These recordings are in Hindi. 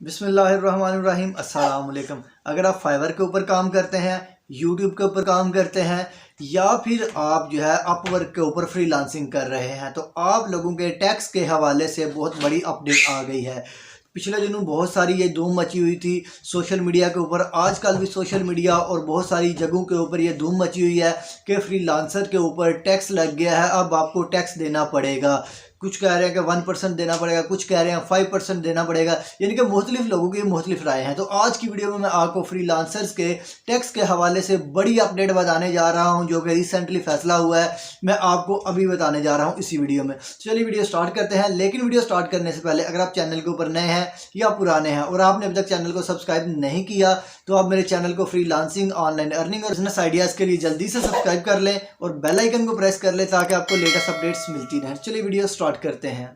बिस्मिल्लाहिर्रहमानिर्रहीम अस्सलाम वालेकुम। अगर आप फाइवर के ऊपर काम करते हैं, यूट्यूब के ऊपर काम करते हैं या फिर आप जो है अपवर्क के ऊपर फ्रीलांसिंग कर रहे हैं तो आप लोगों के टैक्स के हवाले से बहुत बड़ी अपडेट आ गई है। पिछले दिनों बहुत सारी ये धूम मची हुई थी सोशल मीडिया के ऊपर। आजकल भी सोशल मीडिया और बहुत सारी जगहों के ऊपर ये धूम मची हुई है कि फ्रीलांसर के ऊपर टैक्स लग गया है, अब आपको टैक्स देना पड़ेगा। कुछ कह रहे हैं कि 1% देना पड़ेगा, कुछ कह रहे हैं 5% देना पड़ेगा। यानी कि मुख्तलिफ लोगों की मुख्तलिफ राय हैं। तो आज की वीडियो में मैं आपको फ्रीलांसर्स के टैक्स के हवाले से बड़ी अपडेट बताने जा रहा हूं जो कि रिसेंटली फैसला हुआ है। मैं आपको अभी बताने जा रहा हूं इसी वीडियो में। चलिए वीडियो स्टार्ट करते हैं। लेकिन वीडियो स्टार्ट करने से पहले अगर आप चैनल के ऊपर नए हैं या पुराने हैं और आपने अभी तक चैनल को सब्सक्राइब नहीं किया तो आप मेरे चैनल को फ्रीलांसिंग, ऑनलाइन अर्निंग और बिजनेस आइडियाज़ के लिए जल्दी से सब्सक्राइब कर लें और बेल आइकन को प्रेस कर लें ताकि आपको लेटेस्ट अपडेट्स मिलती रहें। चलिए वीडियो स्टार्ट करते हैं।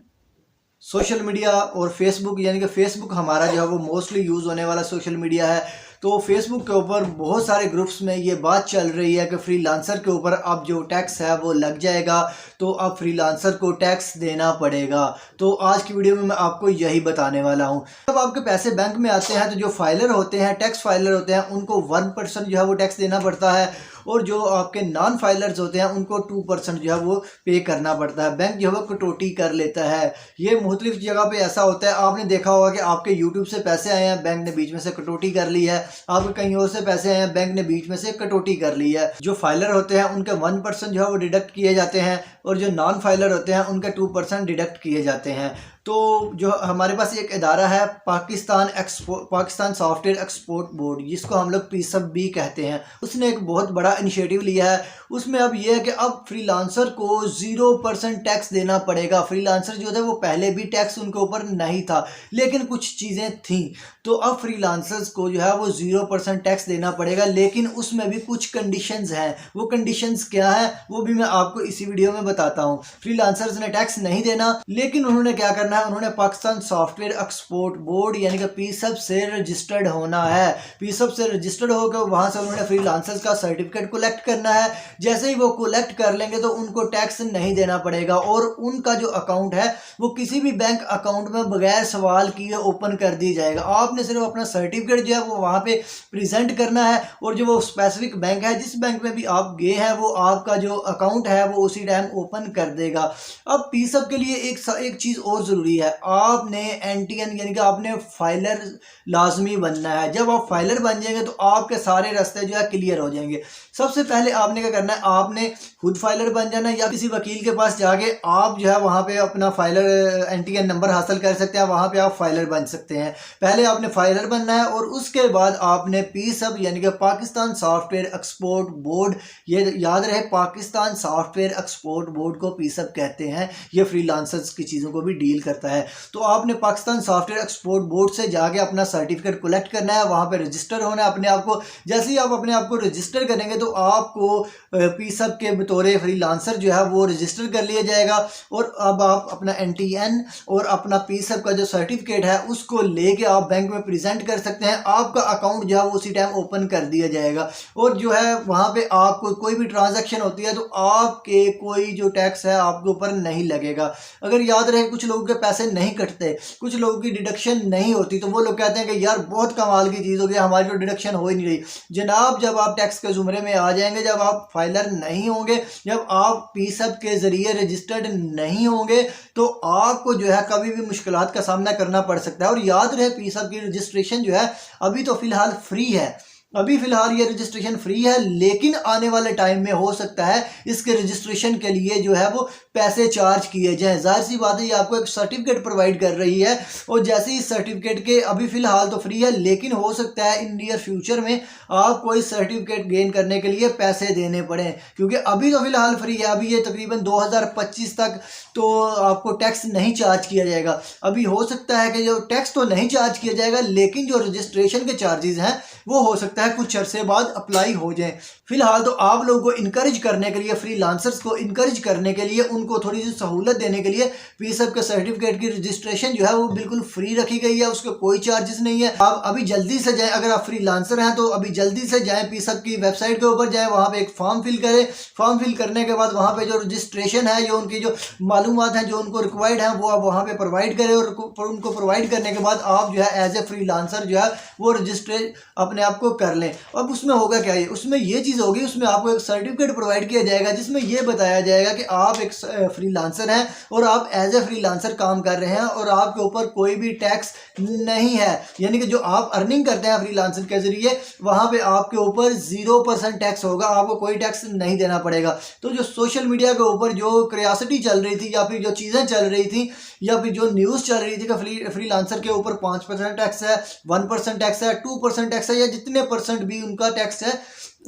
सोशल मीडिया और फेसबुक, यानी कि फेसबुक हमारा जो है वो मोस्टली यूज़ होने वाला सोशल मीडिया है। तो फेसबुक के ऊपर बहुत सारे ग्रुप्स में ये बात चल रही है कि फ्रीलांसर के ऊपर अब जो टैक्स है वो लग जाएगा, तो अब फ्रीलांसर को टैक्स देना पड़ेगा। तो आज की वीडियो में मैं आपको यही बताने वाला हूँ। जब आपके पैसे बैंक में आते हैं तो जो फाइलर होते हैं, टैक्स फाइलर होते हैं, उनको 1% जो है वो टैक्स देना पड़ता है और जो आपके नॉन फाइलर्स होते हैं उनको 2% जो है वो पे करना पड़ता है। बैंक जो है वो कटौती कर लेता है। ये मुख्तलिफ जगह पे ऐसा होता है। आपने देखा होगा कि आपके यूट्यूब से पैसे आए हैं, बैंक ने बीच में से कटौती कर ली है। आपके कहीं और से पैसे आए हैं, बैंक ने बीच में से कटौती कर ली है। जो फाइलर होते हैं उनके 1% जो है वो डिडक्ट किए जाते हैं और जो नॉन फाइलर होते हैं उनके 2% डिडक्ट किए जाते हैं। तो जो हमारे पास एक इदारा है पाकिस्तान सॉफ्टवेयर एक्सपोर्ट बोर्ड, जिसको हम लोग पीसब भी कहते हैं, उसने एक बहुत बड़ा इनिशिएटिव लिया है। उसमें अब यह है कि अब फ्रीलांसर को 0% टैक्स देना पड़ेगा। फ्रीलांसर जो थे वो पहले भी टैक्स उनके ऊपर नहीं था लेकिन कुछ चीज़ें थीं, तो अब फ्रीलांसर्स को जो है वो 0% टैक्स देना पड़ेगा। लेकिन उसमें भी कुछ कंडीशंस हैं। वो कंडीशंस क्या है वो भी मैं आपको इसी वीडियो में बताता हूँ। फ्रीलांसर्स ने टैक्स नहीं देना, लेकिन उन्होंने क्या करना है, उन्होंने पाकिस्तान सॉफ्टवेयर एक्सपोर्ट बोर्ड यानी कि पीसब से रजिस्टर्ड होना है। पीसब से रजिस्टर्ड होकर वहां से उन्होंने फ्रीलांसर्स का सर्टिफिकेट कलेक्ट करना है। जैसे ही वो कलेक्ट कर लेंगे तो उनको टैक्स नहीं देना पड़ेगा और उनका जो अकाउंट है वो किसी भी बैंक अकाउंट में बगैर सवाल किए ओपन कर दी जाएगा। आपने सिर्फ अपना सर्टिफिकेट जो है वो वहां पे प्रेजेंट करना है और जो वो स्पेसिफिक बैंक है, जिस बैंक में भी आप गए हैं, वो आपका जो अकाउंट है वो उसी टाइम ओपन कर देगा। अब पीसब के लिए एक चीज़ और ज़रूरी है। आपने एनटीएन यानी कि आपने फाइलर लाजमी बनना है। जब आप फाइलर बन जाएंगे तो आपके सारे रास्ते जो है क्लियर हो जाएंगे। सबसे पहले आपने क्या करना है, आपने खुद फाइलर बन जाना है या किसी वकील के पास जाके आप जो है वहाँ पे अपना फाइलर एनटीएन नंबर हासिल कर सकते हैं, वहाँ पे आप फाइलर बन सकते हैं। पहले आपने फाइलर बनना है और उसके बाद आपने पीसब यानी कि पाकिस्तान सॉफ्टवेयर एक्सपोर्ट बोर्ड, ये याद रहे पाकिस्तान सॉफ्टवेयर एक्सपोर्ट बोर्ड को पीसब कहते हैं। ये फ्रीलांसर्स की चीज़ों को भी डील करता है। तो आपने पाकिस्तान सॉफ्टवेयर एक्सपोर्ट बोर्ड से जाके अपना सर्टिफिकेट कलेक्ट करना है, वहाँ पे रजिस्टर होना है अपने आप को। जैसे ही आप अपने आप को रजिस्टर करेंगे तो आपको पीसब के बतौर फ्रीलांसर जो है वो रजिस्टर कर लिया जाएगा और अब आप अपना एनटीएन और अपना पीसब का जो सर्टिफिकेट है उसको लेके आप बैंक में प्रेजेंट कर सकते हैं। आपका अकाउंट जो है वो उसी टाइम ओपन कर दिया जाएगा और जो है वहाँ पे आपको कोई भी ट्रांजैक्शन होती है तो आपके कोई जो टैक्स है आपके ऊपर नहीं लगेगा। अगर याद रहे कुछ लोगों के पैसे नहीं कटते, कुछ लोगों की डिडक्शन नहीं होती, तो वो लोग कहते हैं कि यार बहुत कमाल की चीज़ हो गई, हमारी जो डिडक्शन हो ही नहीं रही। जनाब, जब आप टैक्स के जुमरे में आ जाएंगे, जब आप फाइलर नहीं होंगे, जब आप पीसब के ज़रिए रजिस्टर्ड नहीं होंगे, तो आपको जो है कभी भी मुश्किलात का सामना करना पड़ सकता है। और याद रहे पीसब की रजिस्ट्रेशन जो है अभी तो फ़िलहाल फ्री है। अभी फ़िलहाल ये रजिस्ट्रेशन फ्री है, लेकिन आने वाले टाइम में हो सकता है इसके रजिस्ट्रेशन के लिए जो है वो पैसे चार्ज किए जाएं। जाहिर सी बात है, ये आपको एक सर्टिफिकेट प्रोवाइड कर रही है और जैसे ही सर्टिफिकेट के अभी फ़िलहाल तो फ्री है, लेकिन हो सकता है इन नियर फ्यूचर में आपको इस सर्टिफिकेट गेन करने के लिए पैसे देने पड़ें, क्योंकि अभी तो फ़िलहाल फ्री है। अभी ये तकरीबन 2025 तक तो आपको टैक्स नहीं चार्ज किया जाएगा। अभी हो सकता है कि जो टैक्स तो नहीं चार्ज किया जाएगा, लेकिन जो रजिस्ट्रेशन के चार्जेस हैं वो हो सकता है कुछ अरसे बाद अप्लाई हो जाए। फिलहाल तो आप लोगों को इनकरेज करने के लिए, फ्रीलांसर्स को इनकरेज करने के लिए उनको उनको थोड़ी सी सहूलत देने के लिए पीएसएफ के सर्टिफिकेट की रजिस्ट्रेशन जो है वो बिल्कुल फ्री रखी गई है, उसके कोई चार्जेस नहीं है। आप अभी जल्दी से जाएं, अगर आप फ्रीलांसर हैं तो अभी जल्दी से जाएं पीएसएफ की वेबसाइट के ऊपर जाएं, वहां पे एक फॉर्म फिल करें। फॉर्म फिल करने के बाद वहां पे जो रजिस्ट्रेशन है, जो उनकी जो मालूमात है जो उनको रिक्वायर्ड है, वो आप वहां पे प्रोवाइड करें और उनको प्रोवाइड करने के बाद आप जो है एज ए फ्रीलांसर जो है वो रजिस्ट्रेट अपने आप को कर लें। अब उसमें होगा क्या, उसमें ये चीज़ होगी, उसमें आपको एक सर्टिफिकेट प्रोवाइड किया जाएगा जिसमें ये बताया जाएगा कि आप एक फ्रीलांसर हैं और आप एज ए फ्रीलांसर काम कर रहे हैं और आपके ऊपर कोई भी टैक्स नहीं है। यानी कि जो आप अर्निंग करते हैं फ्रीलांसर के जरिए वहां पे आपके ऊपर 0% टैक्स होगा, आपको कोई टैक्स नहीं देना पड़ेगा। तो जो सोशल मीडिया के ऊपर जो क्रियोसिटी चल रही थी या फिर जो चीज़ें चल रही थी या फिर जो न्यूज़ चल रही थी कि फ्रीलांसर के ऊपर 5% टैक्स है, 1% टैक्स है, 2% टैक्स है या जितने परसेंट भी उनका टैक्स है,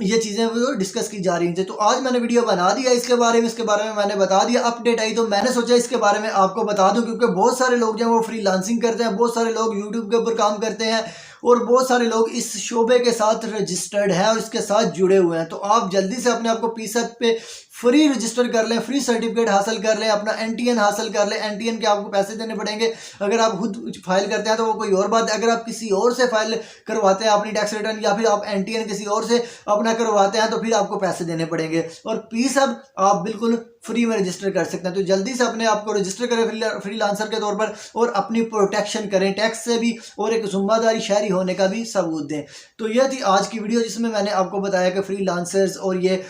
ये चीज़ें वो डिस्कस की जा रही थी। तो आज मैंने वीडियो बना दिया इसके बारे में मैंने बता दिया, अपडेट आई तो मैंने सोचा इसके बारे में आपको बता दूं, क्योंकि बहुत सारे लोग जो है वो फ्रीलांसिंग करते हैं, बहुत सारे लोग यूट्यूब के ऊपर काम करते हैं और बहुत सारे लोग इस शोबे के साथ रजिस्टर्ड हैं और इसके साथ जुड़े हुए हैं। तो आप जल्दी से अपने आप को पीएसएफ पे फ्री रजिस्टर कर लें, फ्री सर्टिफिकेट हासिल कर लें, अपना एनटीएन हासिल कर लें। एनटीएन के आपको पैसे देने पड़ेंगे, अगर आप खुद फाइल करते हैं तो वो कोई और बात है, अगर आप किसी और से फाइल करवाते हैं अपनी टैक्स रिटर्न या फिर आप एनटीएन किसी और से अपना करवाते हैं तो फिर आपको पैसे देने पड़ेंगे। और पीएसएफ आप बिल्कुल फ्री में रजिस्टर कर सकते हैं। तो जल्दी से अपने आप को रजिस्टर करें फ्रीलांसर के तौर पर और अपनी प्रोटेक्शन करें टैक्स से भी और एक जिम्मेदारी शहरी होने का भी सबूत दें। तो यह थी आज की वीडियो जिसमें मैंने आपको बताया कि फ्रीलांसर्स और ये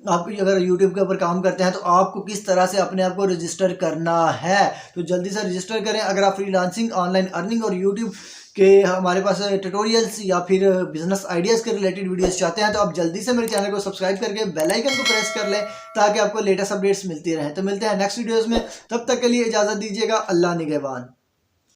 आप अगर यूट्यूब के ऊपर काम करते हैं तो आपको किस तरह से अपने आप को रजिस्टर करना है। तो जल्दी से रजिस्टर करें। अगर आप फ्रीलांसिंग, ऑनलाइन अर्निंग और यूट्यूब के हमारे पास ट्यूटोरियल्स या फिर बिजनेस आइडियाज़ के रिलेटेड वीडियोस चाहते हैं तो आप जल्दी से मेरे चैनल को सब्सक्राइब करके बेल आइकन को प्रेस कर लें ताकि आपको लेटेस्ट अपडेट्स मिलती रहें। तो मिलते हैं नेक्स्ट वीडियोस में, तब तक के लिए इजाज़त दीजिएगा। अल्लाह निगहबान।